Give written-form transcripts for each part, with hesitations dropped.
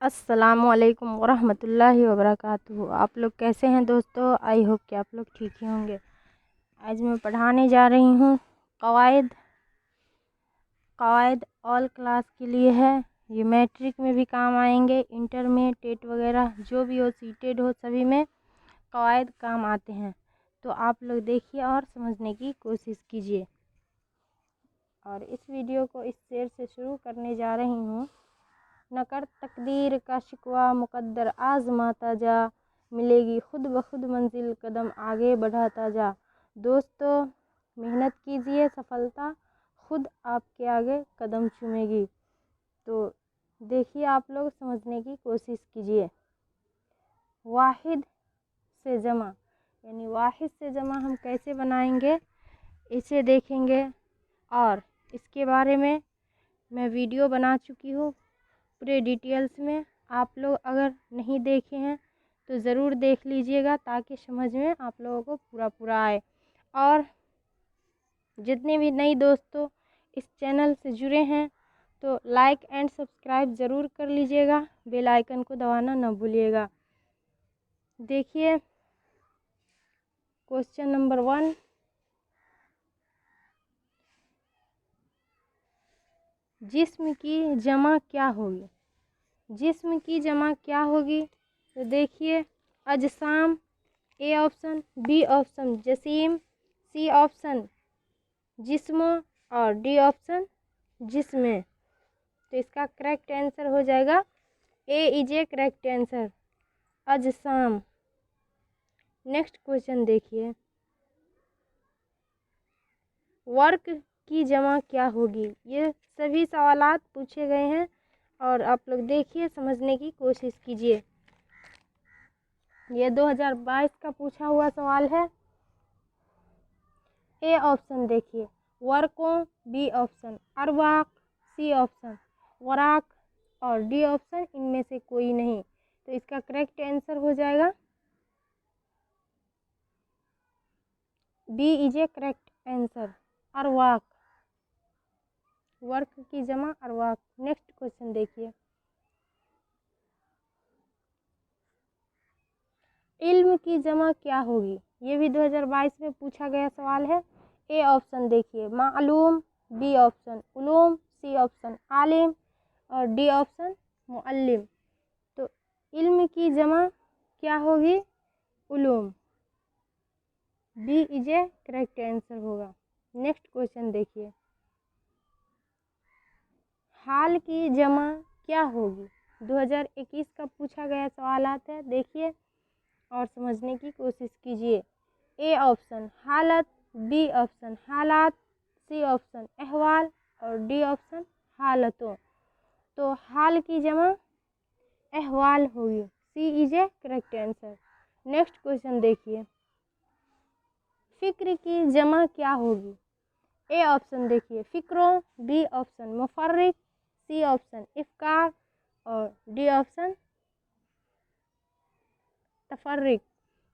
अस्सलामुअलैकुम वरहमतुल्लाहि वबरकातुहू। आप लोग कैसे हैं दोस्तों? आई होप कि आप लोग ठीक ही होंगे। आज मैं पढ़ाने जा रही हूँ कवायद। कवायद ऑल क्लास के लिए है। ये मैट्रिक में भी काम आएंगे, इंटर में, टेट वगैरह जो भी हो, सीटेड हो, सभी में कवायद काम आते हैं। तो आप लोग देखिए और समझने की कोशिश कीजिए। और इस वीडियो को इस शेर से शुरू करने जा रही हूँ। न कर तकदीर का शिकवा, मुकद्दर आज़माता जा, मिलेगी खुद ब खुद मंजिल, कदम आगे बढ़ाता जा। दोस्तों, मेहनत कीजिए, सफलता खुद आपके आगे कदम चूमेगी। तो देखिए, आप लोग समझने की कोशिश कीजिए। वाहिद से जमा, यानी वाहिद से जमा हम कैसे बनाएंगे इसे देखेंगे। और इसके बारे में मैं वीडियो बना चुकी हूँ पूरे डिटेल्स में। आप लोग अगर नहीं देखे हैं तो ज़रूर देख लीजिएगा, ताकि समझ में आप लोगों को पूरा पूरा आए। और जितने भी नए दोस्तों इस चैनल से जुड़े हैं तो लाइक एंड सब्सक्राइब ज़रूर कर लीजिएगा, बेल आइकन को दबाना न भूलिएगा। देखिए, क्वेश्चन नंबर 1, जिस्म की जमा क्या होगी? जिस्म की जमा क्या होगी? तो देखिए, अजसाम ए ऑप्शन, बी ऑप्शन जसीम, सी ऑप्शन जिस्म और डी ऑप्शन जिस्में। तो इसका करेक्ट आंसर हो जाएगा A is a correct answer, अजसाम। नेक्स्ट क्वेश्चन देखिए, वर्क की जमा क्या होगी? ये सभी सवालात पूछे गए हैं और आप लोग देखिए, समझने की कोशिश कीजिए। ये 2022 का पूछा हुआ सवाल है। ए ऑप्शन देखिए वर्कों, बी ऑप्शन अरवाक, सी ऑप्शन वराक और डी ऑप्शन इनमें से कोई नहीं। तो इसका करेक्ट आंसर हो जाएगा B is a correct answer, अरवाक। वर्क की जमा अरवाक। नेक्स्ट क्वेश्चन देखिए, इल्म की जमा क्या होगी? ये भी 2022 में पूछा गया सवाल है। ए ऑप्शन देखिए मालूम, बी ऑप्शन उलूम, सी ऑप्शन आलिम और डी ऑप्शन मुअल्लिम। तो इल्म की जमा क्या होगी? उलूम। B is a correct answer होगा। नेक्स्ट क्वेश्चन देखिए, हाल की जमा क्या होगी? 2021 का पूछा गया सवालात है। देखिए और समझने की कोशिश कीजिए। ए ऑप्शन हालत, बी ऑप्शन हालात, सी ऑप्शन अहवाल और डी ऑप्शन हालतों। तो हाल की जमा अहवाल होगी। C is a correct answer. Next question देखिए, फिक्र की जमा क्या होगी? ए ऑप्शन देखिए फिक्रों, बी ऑप्शन मुफर्रिक, सी ऑप्शन इफ्कार और डी ऑप्शन तफर्रिक।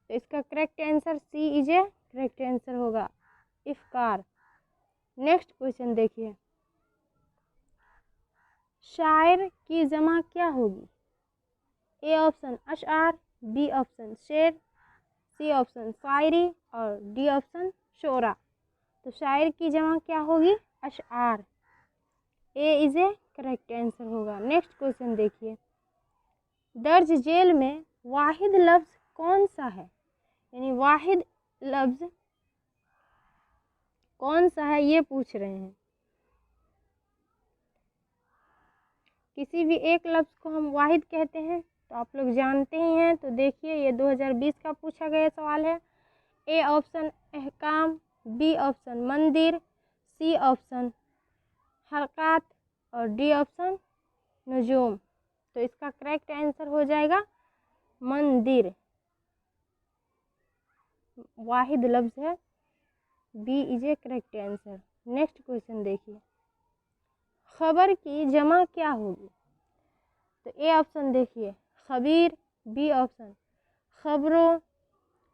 तो इसका correct answer C is a correct answer होगा, इफ्कार। नेक्स्ट क्वेश्चन देखिए, शायर की जमा क्या होगी? ए ऑप्शन अशआर, बी ऑप्शन शेर, सी ऑप्शन शायरी और डी ऑप्शन शोरा। तो शायर की जमा क्या होगी? अशआर। ए इज ए करेक्ट आंसर होगा। नेक्स्ट क्वेश्चन देखिए, दर्ज जेल में वाहिद लफ्ज़ कौन सा है? यानी वाहिद लफ्ज़ कौन सा है ये पूछ रहे हैं। किसी भी एक लफ्ज़ को हम वाहिद कहते हैं तो आप लोग जानते ही हैं। तो देखिए, ये 2020 का पूछा गया सवाल है। ए ऑप्शन अहकाम, बी ऑप्शन मंदिर, सी ऑप्शन हरकत और डी ऑप्शन नजूम। तो इसका करेक्ट आंसर हो जाएगा मंदिर। वाहिद लफ्ज़ है, B is a correct answer. Next question देखिए, खबर की जमा क्या होगी? तो ए ऑप्शन देखिए खबीर, बी ऑप्शन खबरों,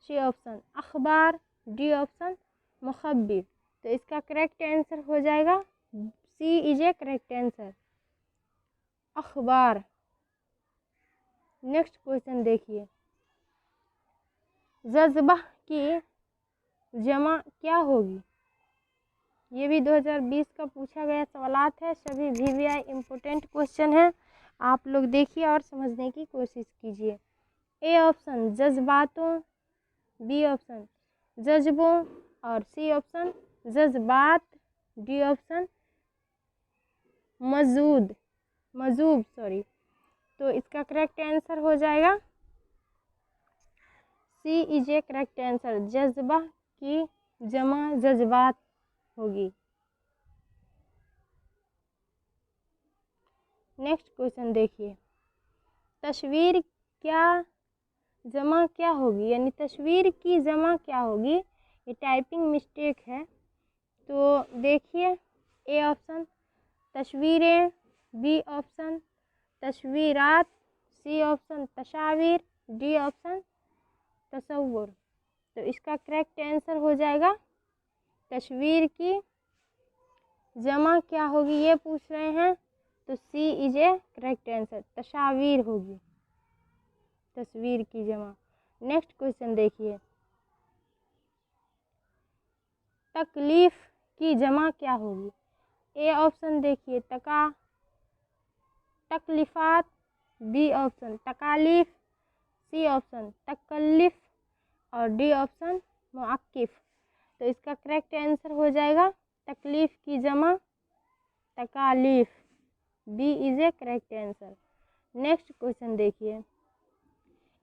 सी ऑप्शन अखबार, डी ऑप्शन मुखबिर। तो इसका करेक्ट आंसर हो जाएगा C is a correct answer, अखबार। नेक्स्ट क्वेश्चन देखिए, जज्बा की जमा क्या होगी? ये भी 2020 का पूछा गया सवालात है, सभी VVI इम्पोर्टेंट क्वेश्चन है। आप लोग देखिए और समझने की कोशिश कीजिए। ए ऑप्शन जज्बातों, बी ऑप्शन जज्बों और सी ऑप्शन जज्बात, डी ऑप्शन मजूब तो इसका करेक्ट आंसर हो जाएगा C is a correct answer. जज्बा की जमा जज्बात होगी। नेक्स्ट क्वेश्चन देखिए, तस्वीर क्या जमा क्या होगी, यानी तस्वीर की जमा क्या होगी? ये टाइपिंग मिस्टेक है, तो देखिए ए ऑप्शन तस्वीरें, बी ऑप्शन तस्वीरात, सी ऑप्शन तस्वीर, डी ऑप्शन तस्वुर। तो इसका करेक्ट आंसर हो जाएगा तस्वीर की जमा क्या होगी, ये पूछ रहे हैं, तो C is a correct answer, तस्वीर होगी, तस्वीर की जमा। नेक्स्ट क्वेश्चन देखिए, तकलीफ की जमा क्या होगी? ए ऑप्शन देखिए तकलीफात, बी ऑप्शन तकालीफ, सी ऑप्शन तकल्लिफ और डी ऑप्शन मुअक्किफ। तो इसका करेक्ट आंसर हो जाएगा तकलीफ की जमा तकालीफ, B is a correct answer. Next question देखिए,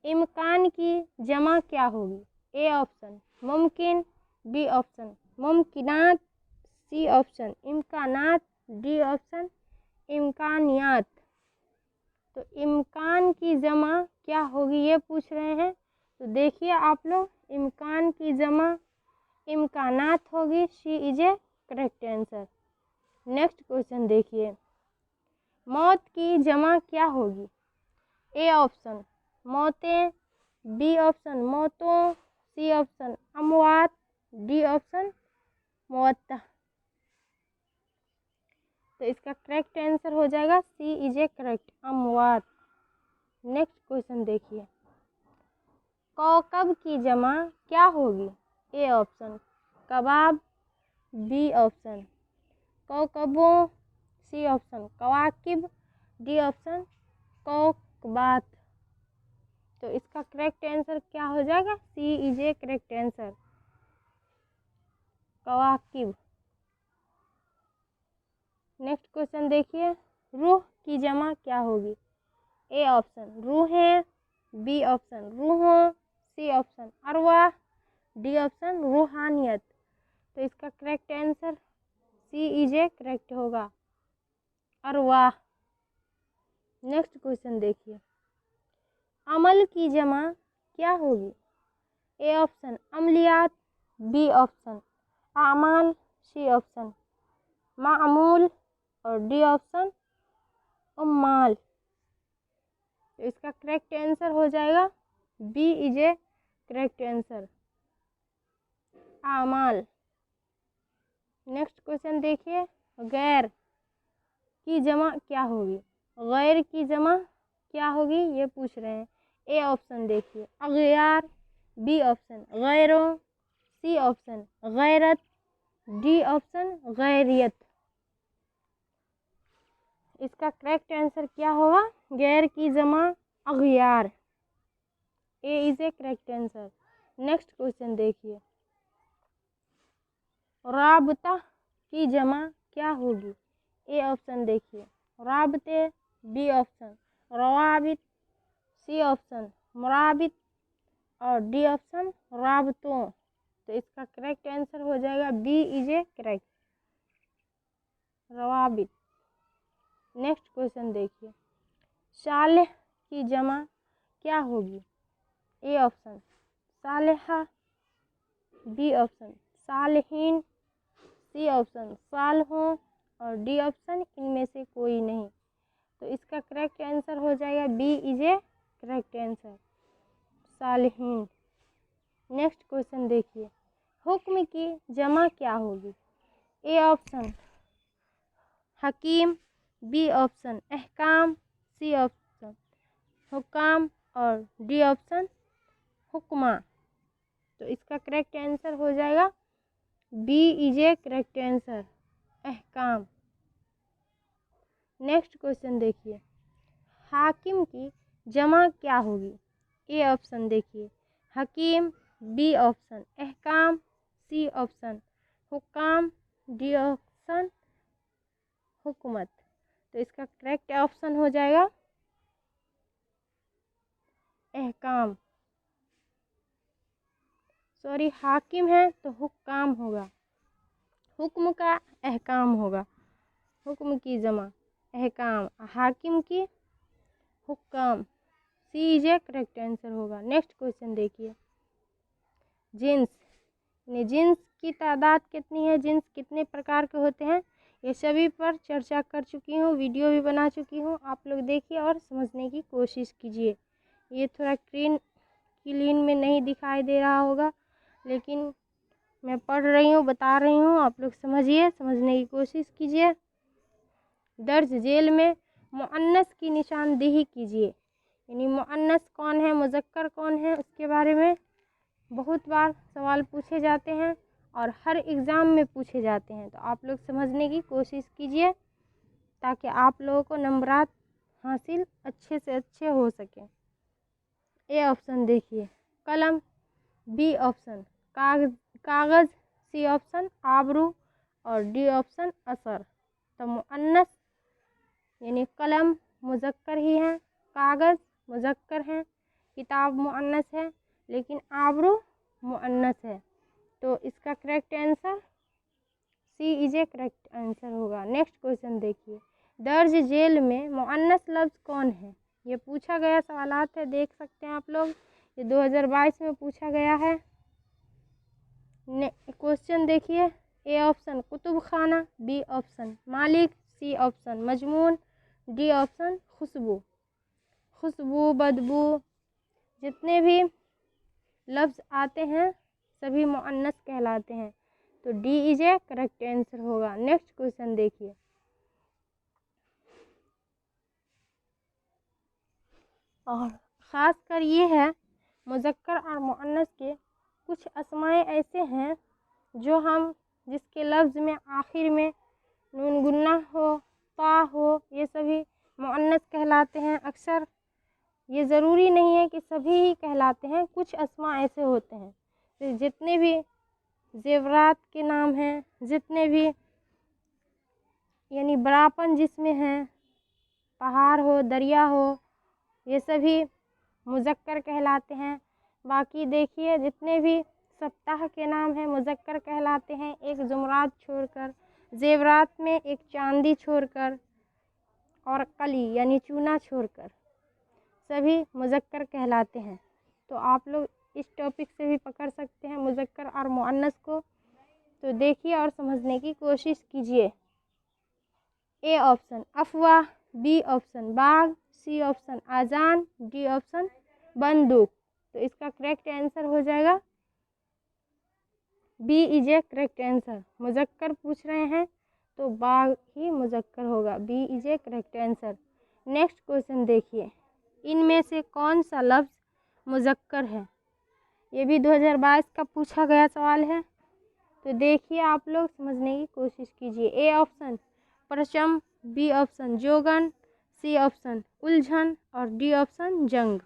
इम्कान की जमा क्या होगी? ए ऑप्शन मुमकिन, बी ऑप्शन मुमकिनात, सी ऑप्शन इम्कानात, डी ऑप्शन इम्कानियात। तो इम्कान की जमा क्या होगी ये पूछ रहे हैं, तो देखिए आप लोग, इम्कान की जमा इम्कानात होगी, C is a correct answer. Next question देखिए, मौत की जमा क्या होगी? ए ऑप्शन मौतें, बी ऑप्शन मौतों, सी ऑप्शन अमवात, डी ऑप्शन मुअत्ता। तो इसका करेक्ट आंसर हो जाएगा सी इज ए करेक्ट, अमवात। नेक्स्ट क्वेश्चन देखिए, कौकब की जमा क्या होगी? ए ऑप्शन कबाब, बी ऑप्शन कौकबों, सी ऑप्शन कवाकिब, डी ऑप्शन कौकबात। तो इसका करेक्ट आंसर क्या हो जाएगा? C is a correct answer, कवाकिब। नेक्स्ट क्वेश्चन देखिए, रूह की जमा क्या होगी? ए ऑप्शन रूहें, बी ऑप्शन रूहों, सी ऑप्शन अरवाह, डी ऑप्शन रूहानियत। तो इसका correct answer C is a correct होगा, अरवाह। नेक्स्ट क्वेश्चन देखिए, अमल की जमा क्या होगी? ए ऑप्शन अमलियात, बी ऑप्शन आमाल, सी ऑप्शन मामूल और डी ऑप्शन उम्माल। तो इसका करेक्ट आंसर हो जाएगा B is a correct answer, आमाल। नेक्स्ट क्वेश्चन देखिए, गैर की जमा क्या होगी? गैर की जमा क्या होगी ये पूछ रहे हैं। ए ऑप्शन देखिए अगयार, बी ऑप्शन गैरों, सी ऑप्शन गैरत, डी ऑप्शन गैरियत। इसका करेक्ट आंसर क्या होगा? गैर की जमा अगयार, A is a correct answer. Next question देखिए, राबता की जमा क्या होगी? ए ऑप्शन देखिए राबते, बी ऑप्शन रवाबित, सी ऑप्शन मुराबित और डी ऑप्शन राबतों। तो इसका करेक्ट आंसर हो जाएगा बी इज ए करेक्ट, रवाबित। नेक्स्ट क्वेश्चन देखिए, सालेह की जमा क्या होगी? ए ऑप्शन सालेहा, बी ऑप्शन सालेहीन, सी ऑप्शन सालहों और डी ऑप्शन इनमें से कोई नहीं। तो इसका करेक्ट आंसर हो जाएगा B is a correct answer, सालेहीन। नेक्स्ट क्वेश्चन देखिए, हुक्म की जमा क्या होगी? ए ऑप्शन हकीम, बी ऑप्शन अहकाम, सी ऑप्शन हुकाम और डी ऑप्शन हुक्मा। तो इसका करेक्ट आंसर हो जाएगा B is a correct answer, अहकाम। नेक्स्ट क्वेश्चन देखिए, हाकिम की जमा क्या होगी? ए ऑप्शन देखिए हकीम, बी ऑप्शन अहकाम, सी ऑप्शन हुकाम, डी ऑप्शन हुकूमत। तो इसका करेक्ट ऑप्शन हो जाएगा अहकाम। सॉरी, हाकिम है तो हुक्काम होगा, हुक्म का अहकाम होगा, हुक्म की जमा अहकाम, हाकिम की हुक्काम। सी इज ए करेक्ट आंसर होगा। नेक्स्ट क्वेश्चन देखिए, जिन्स जिन्स की तादाद कितनी है, जिन्स कितने प्रकार के होते हैं, ये सभी पर चर्चा कर चुकी हूँ, वीडियो भी बना चुकी हूँ। आप लोग देखिए और समझने की कोशिश कीजिए। ये थोड़ा क्लीन में नहीं दिखाई दे रहा होगा, लेकिन मैं पढ़ रही हूँ, बता रही हूँ, आप लोग समझिए, समझने की कोशिश कीजिए। दर्ज झेल में मुअन्नस की निशानदेही कीजिए। यानी मुअन्नस कौन है, मुज़क्कर कौन है, उसके बारे में बहुत बार सवाल पूछे जाते हैं और हर एग्ज़ाम में पूछे जाते हैं। तो आप लोग समझने की कोशिश कीजिए ताकि आप लोगों को नंबरात हासिल अच्छे से अच्छे हो सके। ए ऑप्शन देखिए कलम, बी ऑप्शन कागज़, सी ऑप्शन आबरू और डी ऑप्शन असर। तो मुअन्नस यानी कलम मुज़क्कर ही है, कागज़ मुज़क्कर है, किताब मुअन्नस है, लेकिन आबरू मुअन्नस है। तो इसका correct answer C is a correct answer होगा। नेक्स्ट क्वेश्चन देखिए, दर्ज झेल में मुअन्नस लफ्ज़ कौन है? ये पूछा गया सवालात है, देख सकते हैं आप लोग, ये 2022 में पूछा गया है। क्वेश्चन देखिए, ए ऑप्शन कुतुब खाना, बी ऑप्शन मालिक, सी ऑप्शन मजमून, डी ऑप्शन खुशबू। खुशबू, बदबू, जितने भी लफ्ज़ आते हैं सभी मुअन्नस कहलाते हैं। तो D is a correct answer होगा। नेक्स्ट क्वेश्चन देखिए, और ख़ास कर ये है मुज़क्कर और मुअन्नस के कुछ अस्माएँ ऐसे हैं जो हम जिसके लफ्ज़ में आखिर में नून गुन्ना हो, ता हो, ये सभी मुअन्नस कहलाते हैं। अक्सर ये ज़रूरी नहीं है कि सभी ही कहलाते हैं, कुछ अस्मा ऐसे होते हैं। तो जितने भी ज़ेवरात के नाम हैं, जितने भी यानी बड़ापन जिसमें है, पहाड़ हो, दरिया हो, ये सभी मुज़क्कर कहलाते हैं। बाकी देखिए जितने भी सप्ताह के नाम हैं मुज़क्कर कहलाते हैं, एक जुमरात छोड़कर, ज़ेवरात में एक चांदी छोड़कर और कली यानी चूना छोड़कर सभी मुज़क्कर कहलाते हैं। तो आप लोग इस टॉपिक से भी पकड़ सकते हैं मुज़क्कर और मुअन्नस को। तो देखिए और समझने की कोशिश कीजिए। ए ऑप्शन अफवाह, बी ऑप्शन बाग, सी ऑप्शन आजान, डी ऑप्शन बंदूक। तो इसका करेक्ट आंसर हो जाएगा B is a correct answer. मुज़क्कर पूछ रहे हैं तो बाग ही मुज़क्कर होगा, B is a correct answer. Next question देखिए, इनमें से कौन सा लफ्ज़ मुज़क्कर है? ये भी 2022 का पूछा गया सवाल है। तो देखिए आप लोग समझने की कोशिश कीजिए। ए ऑप्शन परचम, बी ऑप्शन जोगन, सी ऑप्शन उलझन और डी ऑप्शन जंग।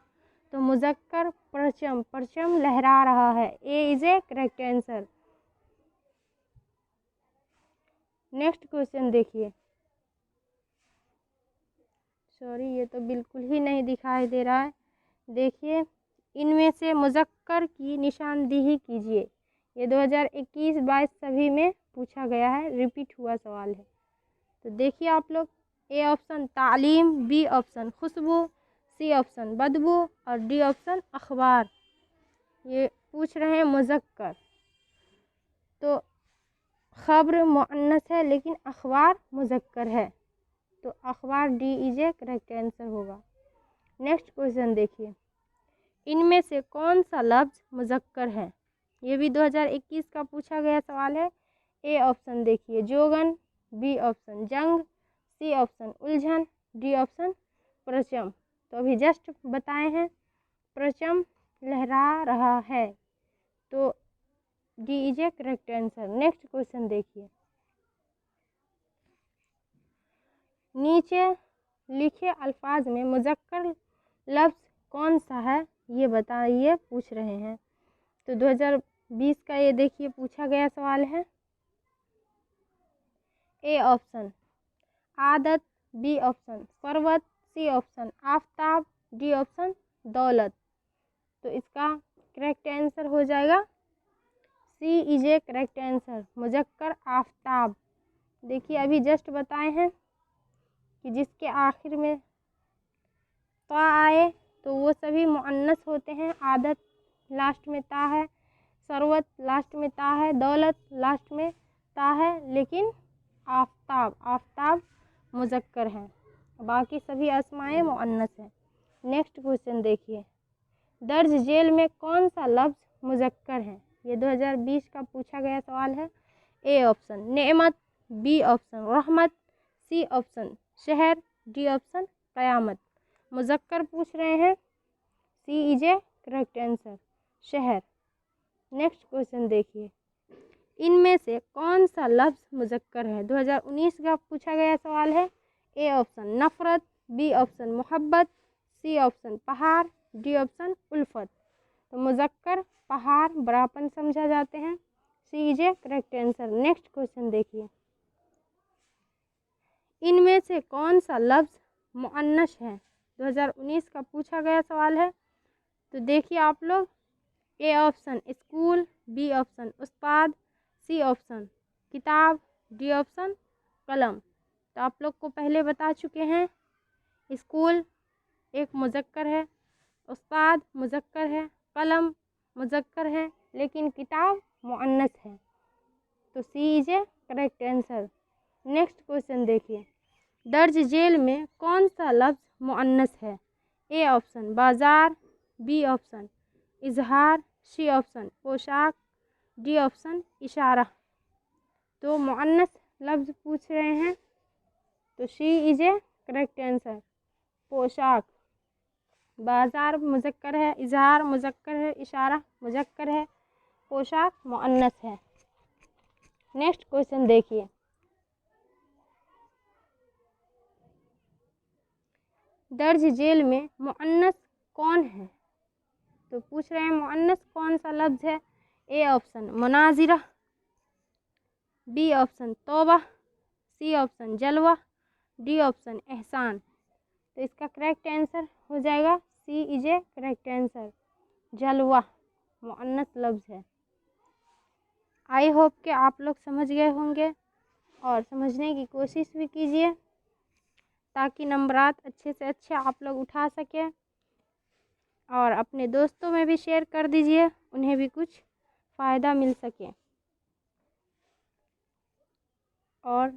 तो मुज़क्कर परचम, परचम लहरा रहा है, A is a correct answer. Next question देखिए, सॉरी ये तो बिल्कुल ही नहीं दिखाई दे रहा है। देखिए, इनमें से मुज़क्कर की निशानदेही कीजिए। ये 2021-22 सभी में पूछा गया है, रिपीट हुआ सवाल है। तो देखिए आप लोग, ए ऑप्शन तालीम, बी ऑप्शन खुशबू, सी ऑप्शन बदबू और डी ऑप्शन अखबार। ये पूछ रहे हैं मुज़क्कर, तो खबर मुअन्नस है लेकिन अखबार मुज़क्कर है, तो अखबार D is a correct answer होगा। नेक्स्ट क्वेश्चन देखिए, इनमें से कौन सा लफ्ज़ मुज़क्कर है? ये भी 2021 का पूछा गया सवाल है। ए ऑप्शन देखिए जोगन, बी ऑप्शन जंग, सी ऑप्शन उलझन, डी ऑप्शन परचम। तो अभी जस्ट बताए हैं, परचम लहरा रहा है, तो D is a correct answer. Next question देखिए, नीचे लिखे अल्फाज में मुज़क्कर लफ्ज़ कौन सा है, ये बताइए, पूछ रहे हैं। तो 2020 का ये देखिए पूछा गया सवाल है। ए ऑप्शन आदत, बी ऑप्शन पर्वत, सी ऑप्शन आफताब, डी ऑप्शन दौलत। तो इसका करेक्ट आंसर हो जाएगा C is a correct answer, मुज़क्कर आफताब। देखिए अभी जस्ट बताए हैं कि जिसके आखिर में ता आए तो वो सभी मुअन्नस होते हैं। आदत लास्ट में ता है, सरवत लास्ट में ता है, दौलत लास्ट में ता है, लेकिन आफताब मुज़क्कर हैं, बाकी सभी अस्माए मुअन्नस हैं। नेक्स्ट क्वेश्चन देखिए, दर्ज जेल में कौन सा लफ्ज़ मुज़क्कर है, ये 2020 का पूछा गया सवाल है। ए ऑप्शन नेमत, बी ऑप्शन रहमत, सी ऑप्शन शहर, डी ऑप्शन क़यामत। मुज़क्कर पूछ रहे हैं, C is a correct answer, शहर। नेक्स्ट क्वेश्चन देखिए, इनमें से कौन सा लफ्ज़ मुज़क्कर है, 2019 का पूछा गया सवाल है। ए ऑप्शन नफ़रत, बी ऑप्शन मोहब्बत, सी ऑप्शन पहाड़, डी ऑप्शन उल्फत। तो मुज़क्कर पहाड़ बड़ापन समझा जाते हैं, C is a correct answer. Next question देखिए, इनमें से कौन सा लफ्ज़ मुअन्नस है, 2019 का पूछा गया सवाल है। तो देखिए आप लोग, A option school, B option उस्ताद, सी ऑप्शन किताब, डी ऑप्शन कलम। तो आप लोग को पहले बता चुके हैं, स्कूल एक मुज़क्कर है, उस्ताद मुज़क्कर है, कलम मुज़क्कर है, लेकिन किताब मुअन्नस है, तो C is a correct answer. Next question देखिए, दर्ज जेल में कौन सा लफ्ज़ मुअन्नस है। ए ऑप्शन बाज़ार, बी ऑप्शन इजहार, सी ऑप्शन पोशाक, डी ऑप्शन इशारा। तो मुअन्नस लफ्ज़ पूछ रहे हैं, तो C is a correct answer, पोशाक। बाज़ार मुज़क्कर है, इजहार मुज़क्कर है, इशारा मुज़क्कर है, पोशाक मुअन्नस है। नेक्स्ट क्वेश्चन देखिए, दर्ज जेल में मुअन्नस कौन है, तो पूछ रहे हैं मुअन्नस कौन सा लफ्ज़ है। ए ऑप्शन मुनाजिरा, बी ऑप्शन तौबा, सी ऑप्शन जलवा, डी ऑप्शन एहसान। तो इसका करेक्ट आंसर हो जाएगा C is a correct answer, जलवा मुअन्नस लफ्ज़ है। आई होप कि आप लोग समझ गए होंगे और समझने की कोशिश भी कीजिए, ताकि नंबरात अच्छे से अच्छे आप लोग उठा सकें, और अपने दोस्तों में भी शेयर कर दीजिए, उन्हें भी कुछ फ़ायदा मिल सके। और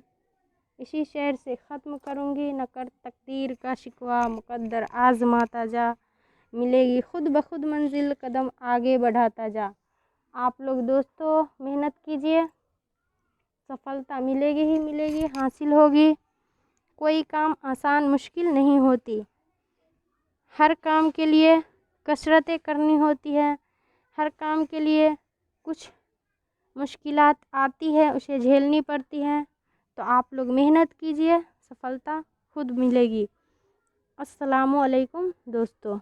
इसी शेर से ख़त्म करूँगी, न कर तकदीर का शिकवा मुक़द्दर आज़माता जा, मिलेगी खुद ब खुद मंजिल कदम आगे बढ़ाता जा। आप लोग दोस्तों मेहनत कीजिए, सफलता मिलेगी ही मिलेगी, हासिल होगी। कोई काम आसान मुश्किल नहीं होती, हर काम के लिए कसरतें करनी होती है, हर काम के लिए कुछ मुश्किलात आती है, उसे झेलनी पड़ती है। तो आप लोग मेहनत कीजिए, सफलता खुद मिलेगी। अस्सलामु अलैकुम दोस्तों।